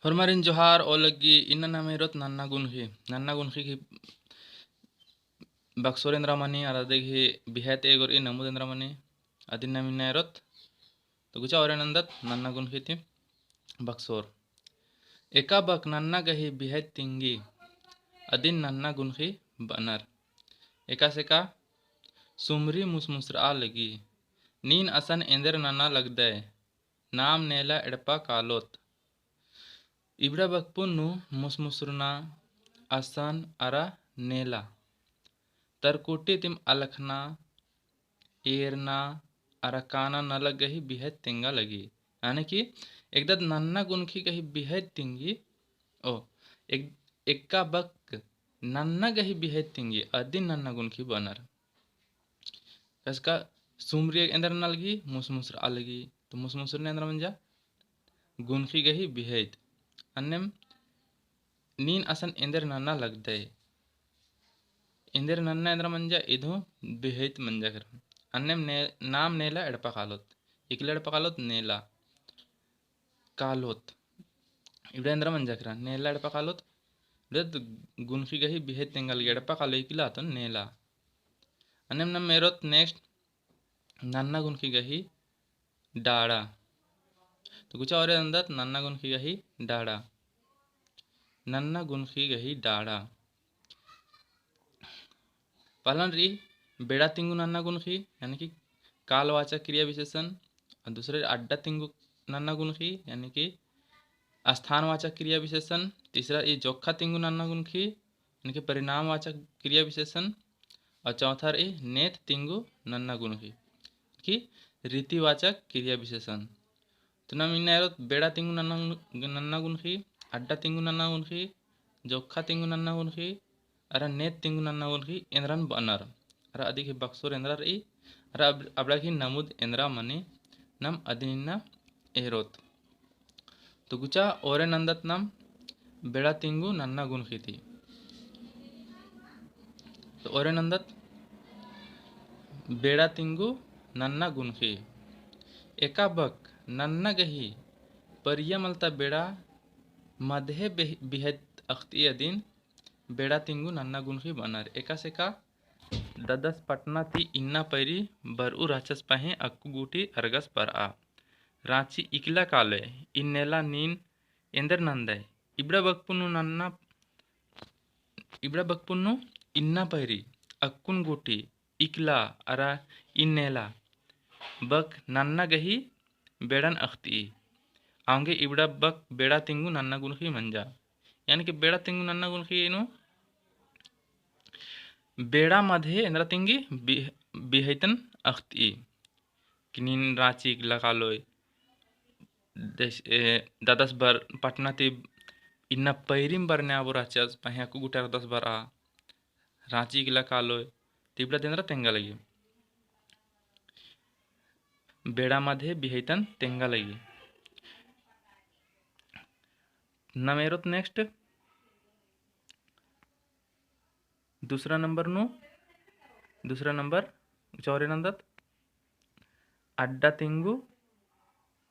Hormarin Johar Olagi Inna Namerot Nanna Gunhi Baksorendramani Aradegi Bihat Egor in Namudendramani Adina Minerot Tugucha Orenandat Nanna Gunhiti Baksor Eka Bak Nanna Gahi Bihat Tingi Adin Nanna Gunhi Banar Eka Seka Sumri Musmusra lagi Nin Asan Ender Nana Lagday Naam Nela Edpa Kalot Ibra Bakpunu Musmusruna Asan Ara Nela तरकुटी तिम अलखना एरना arcana न लग गही बिहत तिंगा लगी यानी कि एकदम नन्ना गुनखी कही बिहत तिंगी ओ एक एक्का बक नन्ना गही बिहत तिंगी अदिन नन्ना गुनखी बनर कसका सुमरी अंदर न लगी मुसमुसर अलगी तो मुसमुसर ने अंदर मंजा गुनखी गही बिहत अन्यम नीन असन इंदर नन्ना लग दे इंदर नन्ना इंदर मंजा इधो बिहत मंजा कर अन्यम नाम नेला एडपा कालोत इकले एडपा कालोत नेला कालोत इबडे अंदर मंजा कर नेला एडपा कालोत इबडे गुनखी गही बिहत तेंगल एडपा कालो इकला तो नेला अन्यम नम मेरोत नेक्स्ट नन्ना गुनखी गही डाड़ा तो कुछ और अंदर नन्ना गुनखी गही डाड़ा नन्ना गुनखी गही डाड़ा पहला री बेड़ा तिंगु नन्ना गुनखी यानी कि कालवाचक क्रिया विशेषण और दूसरे अड्डा तिंगु नन्ना गुनखी यानी कि स्थानवाचक क्रिया विशेषण तीसरा ये जोखा तिंगु नन्ना गुनखी यानी कि परिणामवाचक क्रिया विशेषण और चौथा ये नेत तिंगु नन्ना गुनखी कि रीतिवाचक क्रिया विशेषण तो नम इन बेड़ा तिंगु नन्ना गुनखी अड्डा तिंगु नन्ना गुनखी जोखा तिंगु नन्ना गुनखी अरा नेत तिंगु नन्ना गुनखी इंद्रन बनर अरा अधिक बक्सोर इंद्रा रही अरा अबड़ा की नमुद इंद्रा मनी नम अदिनिना एरोत तो गुचा ओरे नंदत नम बेड़ा तिंगु नन्ना गुनखी थी तो ओरे नंदत बेड़ा तिंगु नन्ना गुनखी एका बक नन्ना गही परियमलता बेड़ा मध्य बिहत अख्ती दिन बेड़ा तिंगु नन्ना गुनखी बनर एका सेका ददस पटना ती इन्ना पैरी बरऊ राचस पहे अक्कु गुटी अरगस पर आ रांची इकला काले इन्नेला नीन इंदर नंदय इबड़ा बकपुन्नु इन्ना पैरी अक्कुन गुटी इकला अरा इन्नेला बक नन्ना गही बेड़न अख्ती आंगे इबड़ा बक बेड़ा तिंगु नन्ना गुनखी मंजा यानी कि बेड़ा तिंगु नन्ना गुनखी इनु बेड़ा मध्ये इंद्रा तिंगी बिहैतन अख्ती किनिन रांची लकालोय दादस बर पटना ती इन्ना पैरिम बरने आबो राचस पहे को गुटर 10 बार आ रांची लकालोय तिबड़ा तेंद्रा तेंगा लगी बेड़ा मध्ये बिहैतन तेंगा लगी नमेरोत नेक्स्ट दूसरा नंबर चौरे नंदत अड्डा तिंगु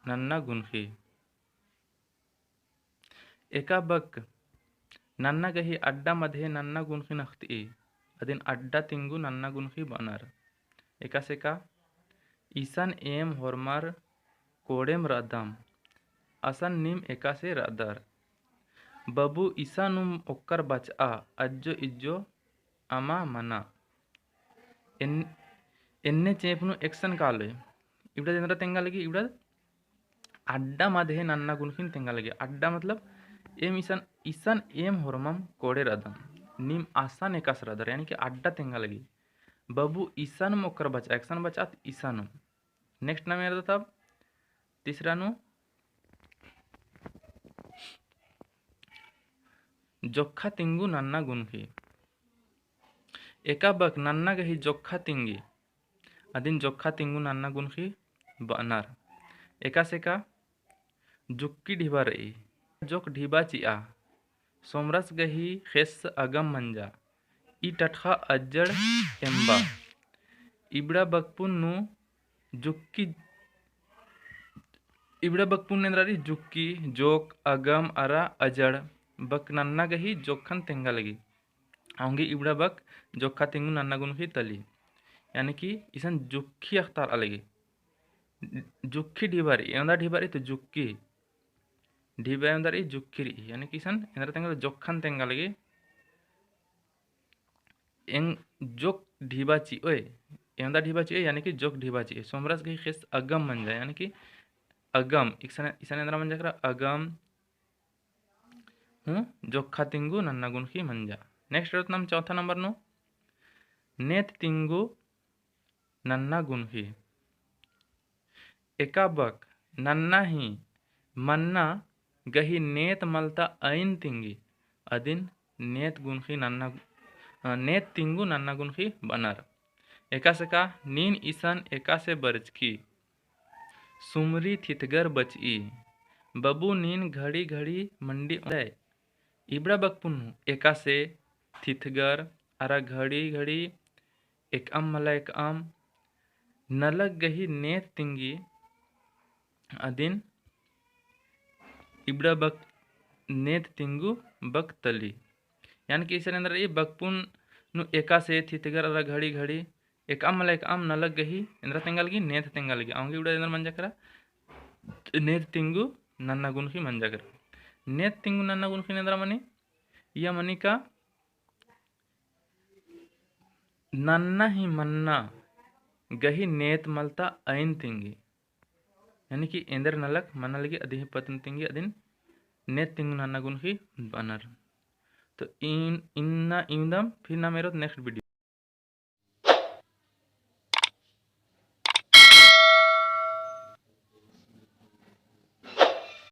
नन्ना गुनखी एका बक नन्ना गही अड्डा मध्ये नन्ना गुनखी नखती अदिन अड्डा तिंगु नन्ना गुनखी बनर एका सेका ईसन एम होरमर कोडेम रदम असन निम एका से रदर बबू ईसा नुम ओक्कर बचा अज्जो इज्जो अमा मना एन्ने चेपनु एक्शन काले इबड़ा जनरा तेंगा लगी इबड़ा अड्डा मध्ये नन्ना गुनखिन तेंगा लगी अड्डा मतलब एम ईसन एम होरमम कोडे रदम निम आसान एकास रदर यानी कि अड्डा तेंगा लगी बबू ईसन मोकर बचा एक्शन बचा ईसानु नेक्स्ट ना मेरा तब तीसरा नु जोखा तिंगु नन्ना गुनखी एका बक नन्ना गही जोखा तिंगी अदिन जोखा तिंगु नन्ना गुनखी बनर एका सेका जुक्की ढिबा रही जोक ढिबा चिया सोमरस गही खेस अगम मंजा ई टठा अज्जड़ एम्बा इबड़ा बकपुन नु जुक्की इबड़ा बक पुण्यन्द्रारी जुक्की जोक अगम अरा अजड़ बक नन्ना गही जोखन तेंगा लगी आऊंगी इबड़ा बक जोखा तेंगु नन्ना गुनखी तली यानी कि इसन जुक्खी अख्तार अलगी जुक्खी ढिबारी एंदा ढिबारी तो जुक्की ढिबा एंदारी जुक्की यानी कि इसन एंदा तेंगा जोखन तेंगा लगी एंग जोक ढिबाची ओए एंदा ढिबाची यानी कि जोक ढिबाची सोमरस गही खेस अगम मन जाए यानी कि अगम इसन एंद्रा मन जाकरा अगम हूँ जोखा तिंगु नन्ना गुनखी मंजा नेक्स्ट रोत नाम चौथा नंबर नो नेत तिंगु नन्ना गुनखी एका बक नन्ना ही मन्ना गही नेत मलता ऐन तिंगी अदिन नेत गुनखी नन्ना नेत तिंगु नन्ना गुनखी बनर एका से का नीन ईसन एका से बरचकी सुमरी थितगर बचई बबू नीन घड़ी घड़ी मंडी इबड़ा बकपुन्नु एका से थितगर अरा घड़ी घड़ी एक अम मला एक अम नलग गही नेत तिंगी अदिन इबड़ा बक नेत तिंगु बक तली यानी कि इसरे अंदर ये बकपुन नु एका से थितगर अरा घड़ी घड़ी एक अम मला एक अम नलग गही इंद्र तेंगल की नेत तेंगल की आऊंगी इबड़ा इंद्र मंजा करा नेत तिंगु नन्ना गुनखी मंजा करा नेत तिंगु नन्ना गुनखी इंद्र मनी या मनी का नन्ना ही मन्ना गही नेत मलता ऐन तिंगी यानी कि इंदर नलक मन लगी अधि पतन तिंगी अदिन नेत तिंगु नन्ना गुनखी बनर तो इन इन्ना इंदम फिर ना मेरो नेक्स्ट वीडियो